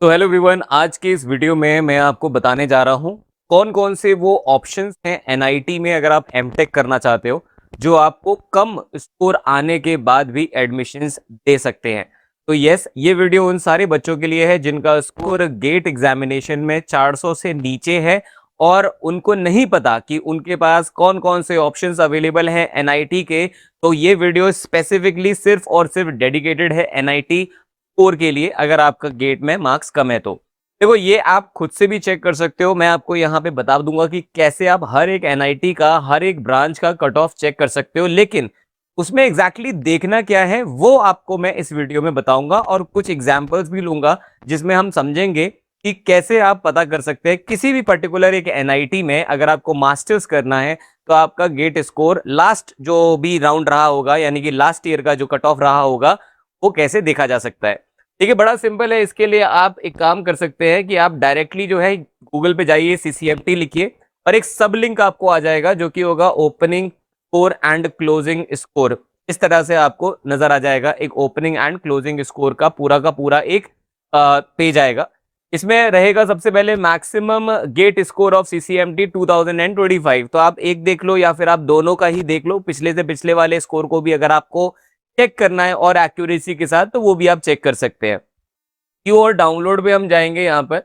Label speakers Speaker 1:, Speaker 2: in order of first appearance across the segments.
Speaker 1: तो hello everyone, आज के इस वीडियो में मैं आपको बताने जा रहा हूँ कौन कौन से वो ऑप्शंस हैं एनआईटी में अगर आप एमटेक करना चाहते हो जो आपको कम स्कोर आने के बाद भी एडमिशन्स दे सकते हैं। तो यस, ये वीडियो उन सारे बच्चों के लिए है जिनका स्कोर गेट एग्जामिनेशन में 400 से नीचे है और उनको नहीं पता कि उनके पास कौन कौन से ऑप्शंस अवेलेबल हैं एनआईटी के। तो ये वीडियो स्पेसिफिकली सिर्फ और सिर्फ डेडिकेटेड है एनआईटी स्कोर के लिए अगर आपका गेट में मार्क्स कम है तो। देखो, ये आप खुद से भी चेक कर सकते हो। मैं आपको यहाँ पे बता दूंगा कि कैसे आप हर एक एनआईटी का हर एक ब्रांच का कट ऑफ चेक कर सकते हो, लेकिन उसमें एग्जैक्टली देखना क्या है वो आपको मैं इस वीडियो में बताऊंगा और कुछ एग्जांपल्स भी लूंगा जिसमें हम समझेंगे कि कैसे आप पता कर सकते हैं किसी भी पर्टिकुलर एक एनआईटी में अगर आपको मास्टर्स करना है तो आपका गेट स्कोर लास्ट जो भी राउंड रहा होगा यानी कि लास्ट ईयर का जो कट ऑफ रहा होगा वो कैसे देखा जा सकता है। ठीक है, बड़ा सिंपल है। इसके लिए आप एक काम कर सकते हैं कि आप डायरेक्टली जो है गूगल पे जाइए, सीसीएमटी लिखिए और एक सब लिंक आपको आ जाएगा जो कि होगा opening score and closing score. इस तरह से आपको नजर आ जाएगा एक ओपनिंग एंड क्लोजिंग स्कोर का पूरा एक पेज आएगा। इसमें रहेगा सबसे पहले मैक्सिमम गेट स्कोर ऑफ सीसीएमटी 2025। तो आप एक देख लो या फिर आप दोनों का ही देख लो, पिछले से पिछले वाले स्कोर को भी अगर आपको चेक करना है और एक्यूरेसी के साथ तो वो भी आप चेक कर सकते हैं। क्यू और डाउनलोड पे हम जाएंगे यहाँ पर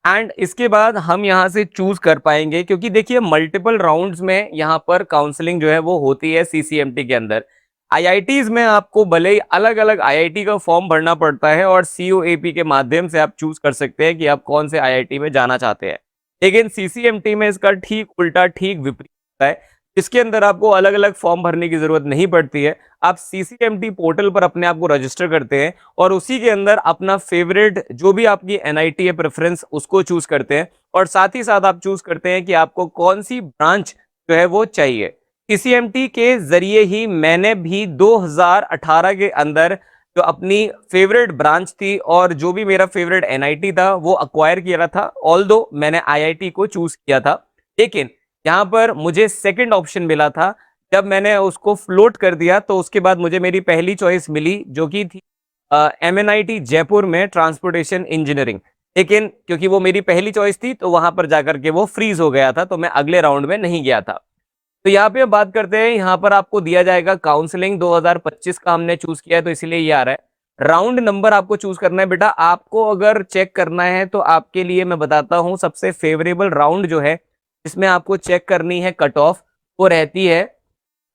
Speaker 1: एंड इसके बाद हम यहाँ से चूज कर पाएंगे, क्योंकि देखिए मल्टीपल राउंड्स में यहाँ पर काउंसलिंग जो है वो होती है सीसीएमटी के अंदर। आईआईटीज में आपको भले ही अलग अलग आईआईटी का फॉर्म भरना पड़ता है और सीओएपी के माध्यम से आप चूज कर सकते हैं कि आप कौन से आईआईटी में जाना चाहते हैं, लेकिन सीसीएमटी में इसका ठीक उल्टा, ठीक विपरीत होता है। इसके अंदर आपको अलग अलग फॉर्म भरने की जरूरत नहीं पड़ती है। आप सीसीएमटी पोर्टल पर अपने आप को रजिस्टर करते हैं और उसी के अंदर अपना फेवरेट जो भी आपकी एनआईटी है प्रेफरेंस उसको चूज करते हैं और साथ ही साथ आप चूज करते हैं कि आपको कौन सी ब्रांच जो है वो चाहिए। सीसीएमटी के जरिए ही मैंने भी 2018 के अंदर जो अपनी फेवरेट ब्रांच थी और जो भी मेरा फेवरेट एनआईटी था वो अक्वायर किया था। ऑल्दो मैंने आईआईटी को चूज किया था, लेकिन यहाँ पर मुझे सेकंड ऑप्शन मिला था। जब मैंने उसको फ्लोट कर दिया तो उसके बाद मुझे मेरी पहली चॉइस मिली जो कि थी एमएनआईटी जयपुर में ट्रांसपोर्टेशन इंजीनियरिंग, लेकिन क्योंकि वो मेरी पहली चॉइस थी तो वहां पर जाकर के वो फ्रीज हो गया था, तो मैं अगले राउंड में नहीं गया था। तो यहाँ पे बात करते हैं, यहाँ पर आपको दिया जाएगा काउंसलिंग 2025 का हमने चूज किया है तो इसलिए ये आ रहा है। राउंड नंबर आपको चूज करना है बेटा। आपको अगर चेक करना है तो आपके लिए मैं बताता हूँ सबसे फेवरेबल राउंड जो है इसमें आपको चेक करनी है कट ऑफ, वो रहती है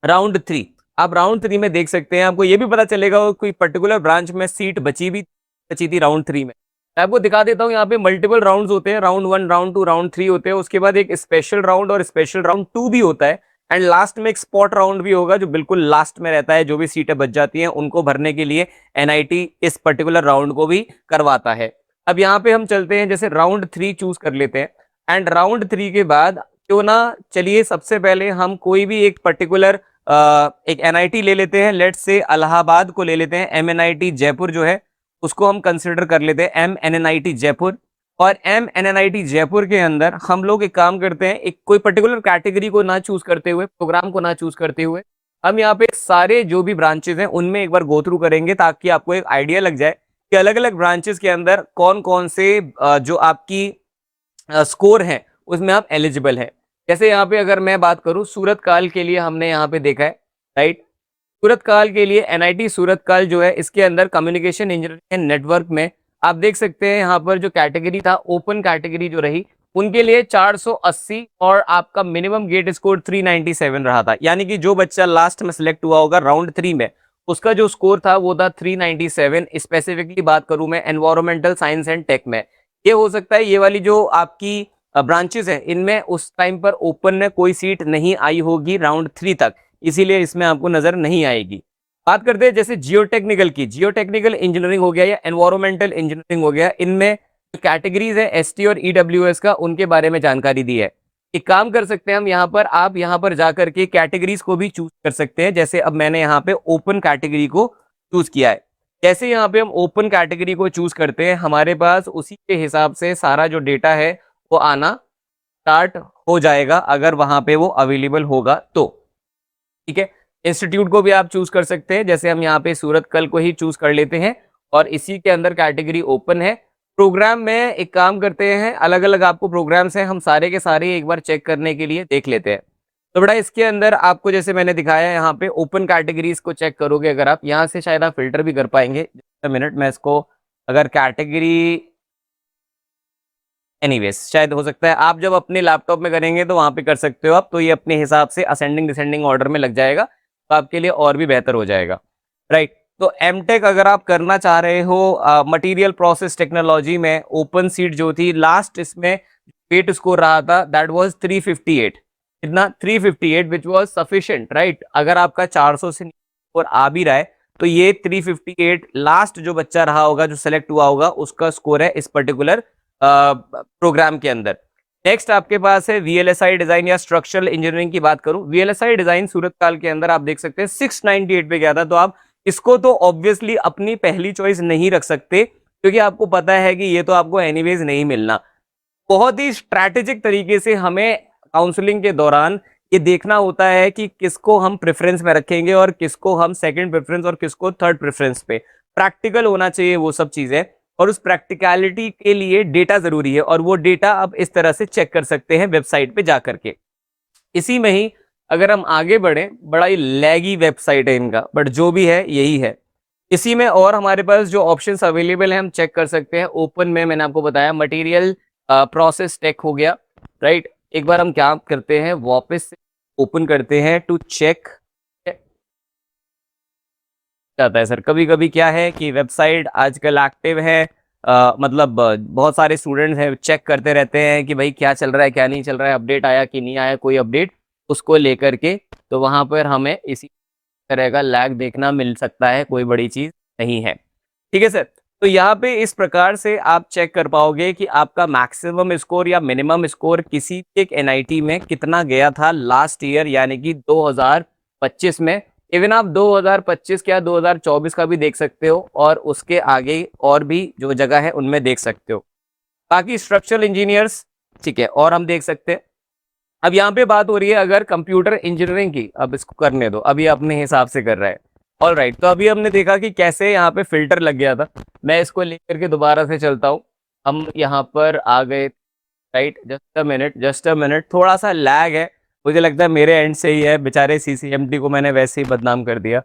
Speaker 1: राउंड 3। आप राउंड 3 में देख सकते हैं, आपको ये भी पता चलेगा कोई पर्टिकुलर ब्रांच में सीट बची थी राउंड 3 में। मैं आपको दिखा देता हूँ, यहाँ पे मल्टीपल राउंड्स होते हैं, राउंड 1, राउंड 2, राउंड 3 होते हैं। उसके बाद एक स्पेशल राउंड और स्पेशल राउंड 2 भी होता है एंड लास्ट में एक स्पॉट राउंड भी होगा जो बिल्कुल लास्ट में रहता है। जो भी सीटें बच जाती हैं उनको भरने के लिए एनआईटी इस पर्टिकुलर राउंड को भी करवाता है। अब यहाँ पे हम चलते हैं, जैसे राउंड 3 चूज कर लेते हैं एंड राउंड 3 के बाद क्यों ना चलिए सबसे पहले हम कोई भी एक पर्टिकुलर एक एनआईटी ले लेते हैं। लेट्स से इलाहाबाद को ले लेते हैं, एमएनआईटी जयपुर जो है उसको हम कंसिडर कर लेते हैं, एमएनआईटी जयपुर। और एमएनआईटी जयपुर के अंदर हम लोग एक काम करते हैं, एक कोई पर्टिकुलर कैटेगरी को ना चूज करते हुए, प्रोग्राम को ना चूज करते हुए, हम यहाँ पे सारे जो भी ब्रांचेस हैं उनमें एक बार गो थ्रू करेंगे ताकि आपको एक आइडिया लग जाए कि अलग अलग ब्रांचेस के अंदर कौन कौन से जो आपकी स्कोर है उसमें आप एलिजिबल है। जैसे यहाँ पे अगर मैं बात करूँ सूरत काल के लिए हमने यहाँ पे देखा है, राइट। सूरत काल के लिए एनआईटी सूरत काल जो है इसके अंदर कम्युनिकेशन इंजीनियरिंग एंड नेटवर्क में आप देख सकते हैं यहाँ पर जो कैटेगरी था, ओपन कैटेगरी जो रही उनके लिए 480 और आपका मिनिमम गेट स्कोर 397 रहा था। यानी कि जो बच्चा लास्ट में सिलेक्ट हुआ होगा राउंड 3 में उसका जो स्कोर था वो था 397। स्पेसिफिकली बात करूं मैं एनवायरमेंटल साइंस एंड टेक में, ये हो सकता है ये वाली जो आपकी ब्रांचेस हैं इनमें उस टाइम पर ओपन में कोई सीट नहीं आई होगी राउंड 3 तक, इसीलिए इसमें आपको नजर नहीं आएगी। बात करते हैं जैसे जियोटेक्निकल की, जियोटेक्निकल इंजीनियरिंग हो गया या एनवायरमेंटल इंजीनियरिंग हो गया, इनमें जो कैटेगरीज है एसटी और ईडब्ल्यूएस का उनके बारे में जानकारी दी है। एक काम कर सकते हैं हम यहाँ पर, आप यहाँ पर जाकर के कैटेगरीज को भी चूज कर सकते हैं। जैसे अब मैंने यहाँ पे ओपन कैटेगरी को चूज किया है, जैसे यहाँ पे हम ओपन कैटेगरी को चूज करते हैं हमारे पास उसी के हिसाब से सारा जो डेटा है वो आना स्टार्ट हो जाएगा अगर वहां पे वो अवेलेबल होगा तो। ठीक है, इंस्टीट्यूट को भी आप चूज कर सकते हैं, जैसे हम यहाँ पे सूरत कल को ही चूज कर लेते हैं और इसी के अंदर कैटेगरी ओपन है प्रोग्राम में एक काम करते हैं, अलग अलग आपको प्रोग्राम्स हैं, हम सारे के सारे एक बार चेक करने के लिए देख लेते हैं। तो बड़ा इसके अंदर आपको जैसे मैंने दिखाया है, यहाँ पे ओपन कैटेगरीज को चेक करोगे अगर आप, यहाँ से शायद आप फिल्टर भी कर पाएंगे। मिनट मैं इसको अगर कैटेगरी, एनीवेज शायद हो सकता है आप जब अपने लैपटॉप में करेंगे तो वहां पे कर सकते हो आप, तो ये अपने हिसाब से असेंडिंग डिसेंडिंग ऑर्डर में लग जाएगा, तो आपके लिए और भी बेहतर हो जाएगा, राइट। तो एमटेक अगर आप करना चाह रहे हो मटेरियल प्रोसेस टेक्नोलॉजी में, ओपन सीट जो थी लास्ट इसमें वेट स्कोर रहा था दैट वाज 358, कितना 358, विच वाज सफिशिएंट, राइट। अगर आपका 400 से स्कोर आ भी रहा है तो ये 358 लास्ट जो बच्चा रहा होगा, जो सेलेक्ट हुआ होगा, उसका स्कोर है इस पर्टिकुलर प्रोग्राम के अंदर। नेक्स्ट आपके पास है वीएलएसआई डिजाइन या स्ट्रक्चरल इंजीनियरिंग की बात करूं, वीएलएसआई डिजाइन सूरत काल के अंदर आप देख सकते हैं 698 पे गया था, तो आप इसको तो ऑब्वियसली अपनी पहली चॉइस नहीं रख सकते, क्योंकि आपको पता है कि ये तो आपको एनीवेज नहीं मिलना। बहुत ही स्ट्रैटेजिक तरीके से हमें काउंसलिंग के दौरान ये देखना होता है कि किसको हम प्रेफरेंस में रखेंगे और किसको हम सेकंड प्रेफरेंस और किसको थर्ड प्रेफरेंस पे। प्रैक्टिकल होना चाहिए वो सब चीजें, और उस प्रैक्टिकलिटी के लिए डेटा जरूरी है, और वो डेटा आप इस तरह से चेक कर सकते हैं वेबसाइट पे जाकर के। इसी में ही अगर हम आगे बढ़े, बड़ा ही लैगी वेबसाइट है इनका, बट जो भी है यही है। इसी में और हमारे पास जो ऑप्शंस अवेलेबल है हम चेक कर सकते हैं। ओपन में मैंने आपको बताया मटेरियल प्रोसेस टेक हो गया, राइट। एक बार हम क्या करते हैं, वापस ओपन करते हैं टू चेक। जाता है सर, कभी कभी क्या है कि वेबसाइट आजकल एक्टिव है, मतलब बहुत सारे स्टूडेंट्स हैं, चेक करते रहते हैं कि भाई क्या चल रहा है क्या नहीं चल रहा है, अपडेट आया कि नहीं आया, कोई अपडेट उसको लेकर के, तो वहां पर हमें इसी तरह का लैग देखना मिल सकता है, कोई बड़ी चीज नहीं है, ठीक है सर। तो यहाँ पे इस प्रकार से आप चेक कर पाओगे कि आपका मैक्सिमम स्कोर या मिनिमम स्कोर किसी एक एनआईटी में कितना गया था लास्ट ईयर, यानी कि 2025 में। इवन आप 2025 क्या 2024 का भी देख सकते हो, और उसके आगे और भी जो जगह है उनमें देख सकते हो। बाकी स्ट्रक्चरल इंजीनियर्स, ठीक है, और हम देख सकते हैं। अब यहाँ पे बात हो रही है अगर कंप्यूटर इंजीनियरिंग की, अब इसको करने दो, अभी अपने हिसाब से कर रहा है, ऑल राइट। तो अभी हमने देखा कि कैसे यहाँ पे फिल्टर लग गया था, मैं इसको लेकर के दोबारा से चलता हूँ। हम यहाँ पर आ गए, राइट। जस्ट अ मिनट, थोड़ा सा लैग है, मुझे लगता है मेरे एंड से ही है, बेचारे सीसीएमटी को मैंने वैसे ही बदनाम कर दिया।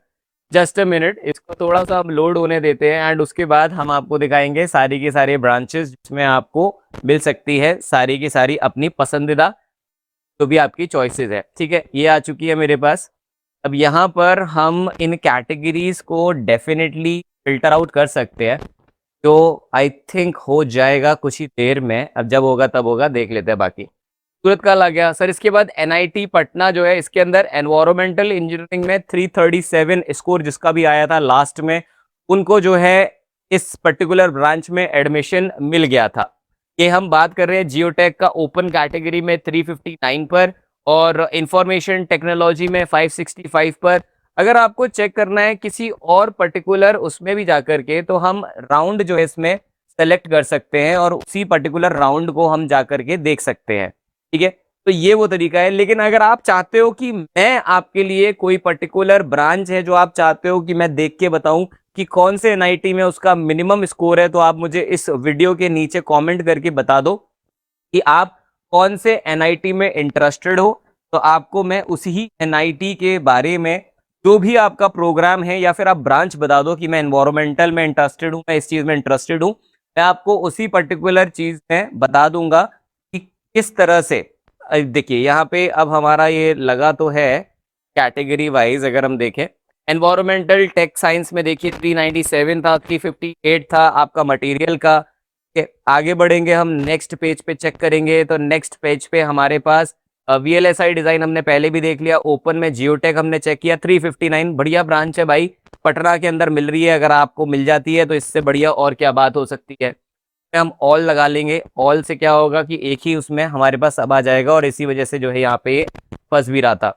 Speaker 1: जस्ट अ मिनट, इसको थोड़ा सा हम लोड होने देते हैं, एंड उसके बाद हम आपको दिखाएंगे सारी की सारी ब्रांचेस जिसमें आपको मिल सकती है सारी की सारी अपनी पसंदीदा जो भी आपकी चॉइसेस है, ठीक है। ये आ चुकी है मेरे पास। अब यहाँ पर हम इन कैटेगरीज को डेफिनेटली फिल्टर आउट कर सकते हैं, तो आई थिंक हो जाएगा कुछ ही देर में, अब जब होगा तब होगा, देख लेते हैं। बाकी सूरत काल आ गया सर। इसके बाद एनआईटी पटना जो है, इसके अंदर एनवायरमेंटल इंजीनियरिंग में 337 स्कोर जिसका भी आया था लास्ट में, उनको जो है इस पर्टिकुलर ब्रांच में एडमिशन मिल गया था। ये हम बात कर रहे हैं जियोटेक का ओपन कैटेगरी में 359 पर, और इंफॉर्मेशन टेक्नोलॉजी में 565 पर। अगर आपको चेक करना है किसी और पर्टिकुलर उसमें भी जाकर के, तो हम राउंड जो है इसमें सेलेक्ट कर सकते हैं, और उसी पर्टिकुलर राउंड को हम जाकर के देख सकते हैं, ठीक है। तो ये वो तरीका है। लेकिन अगर आप चाहते हो कि मैं आपके लिए कोई पर्टिकुलर ब्रांच है जो आप चाहते हो कि मैं देख के बताऊं कि कौन से एनआईटी में उसका मिनिमम स्कोर है, तो आप मुझे इस वीडियो के नीचे कमेंट करके बता दो कि आप कौन से एनआईटी में इंटरेस्टेड हो, तो आपको मैं उसी एनआईटी के बारे में जो भी आपका प्रोग्राम है, या फिर आप ब्रांच बता दो कि मैं एनवायरमेंटल में इंटरेस्टेड हूं, मैं इस चीज में इंटरेस्टेड हूं, मैं आपको उसी पर्टिकुलर चीज में बता दूंगा कि किस तरह से। देखिए यहाँ पे अब हमारा ये लगा तो है कैटेगरी वाइज, अगर हम देखें एनवायरमेंटल टेक साइंस में देखिए 397 था, 358 था आपका मटेरियल का। आगे बढ़ेंगे हम, नेक्स्ट पेज पे चेक करेंगे, तो नेक्स्ट पेज पे हमारे पास वीएलएसआई डिजाइन हमने पहले भी देख लिया, ओपन में जियोटेक हमने चेक किया 359, बढ़िया ब्रांच है भाई, पटना के अंदर मिल रही है, अगर आपको मिल जाती है तो इससे बढ़िया और क्या बात हो सकती है। हम ऑल लगा लेंगे, ऑल से क्या होगा कि एक ही उसमें हमारे पास अब आ जाएगा, और इसी वजह से जो है यहाँ पे फंस भी रहा था।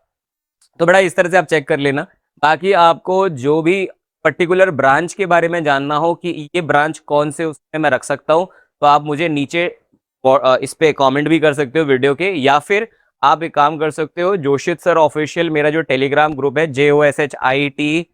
Speaker 1: तो बड़ा इस तरह से आप चेक कर लेना। बाकी आपको जो भी पर्टिकुलर ब्रांच के बारे में जानना हो कि ये ब्रांच कौन से उसमें मैं रख सकता हूँ, तो आप मुझे नीचे इस पे कमेंट भी कर सकते हो वीडियो के, या फिर आप एक काम कर सकते हो, जोशित सर ऑफिशियल मेरा जो टेलीग्राम ग्रुप है JOSHIT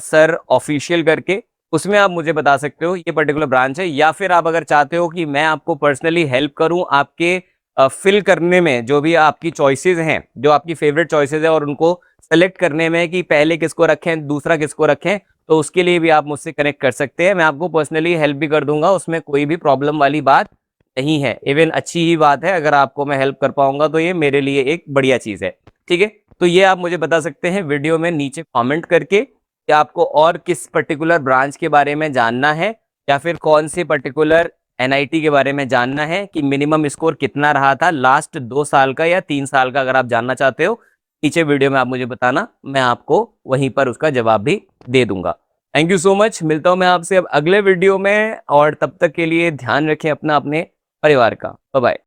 Speaker 1: सर ऑफिशियल करके, उसमें आप मुझे बता सकते हो ये पर्टिकुलर ब्रांच है, या फिर आप अगर चाहते हो कि मैं आपको पर्सनली हेल्प करूं आपके फिल करने में, जो भी आपकी चॉइसेस हैं, जो आपकी फेवरेट चॉइसेस है, और उनको सेलेक्ट करने में कि पहले किसको रखें दूसरा किसको रखें, तो उसके लिए भी आप मुझसे कनेक्ट कर सकते हैं। मैं आपको पर्सनली हेल्प भी कर दूंगा, उसमें कोई भी प्रॉब्लम वाली बात नहीं है। इवन अच्छी ही बात है, अगर आपको मैं हेल्प कर पाऊंगा तो ये मेरे लिए एक बढ़िया चीज है। ठीक है, तो ये आप मुझे बता सकते हैं वीडियो में नीचे कमेंट करके कि आपको और किस पर्टिकुलर ब्रांच के बारे में जानना है, या फिर कौन सी पर्टिकुलर एनआईटी के बारे में जानना है, कि मिनिमम स्कोर कितना रहा था लास्ट 2 साल का या 3 साल का। अगर आप जानना चाहते हो नीचे वीडियो में आप मुझे बताना, मैं आपको वहीं पर उसका जवाब भी दे दूंगा। थैंक यू सो मच, मिलता हूं मैं आपसे अब अगले वीडियो में, और तब तक के लिए ध्यान रखें अपना, अपने परिवार का। Bye bye.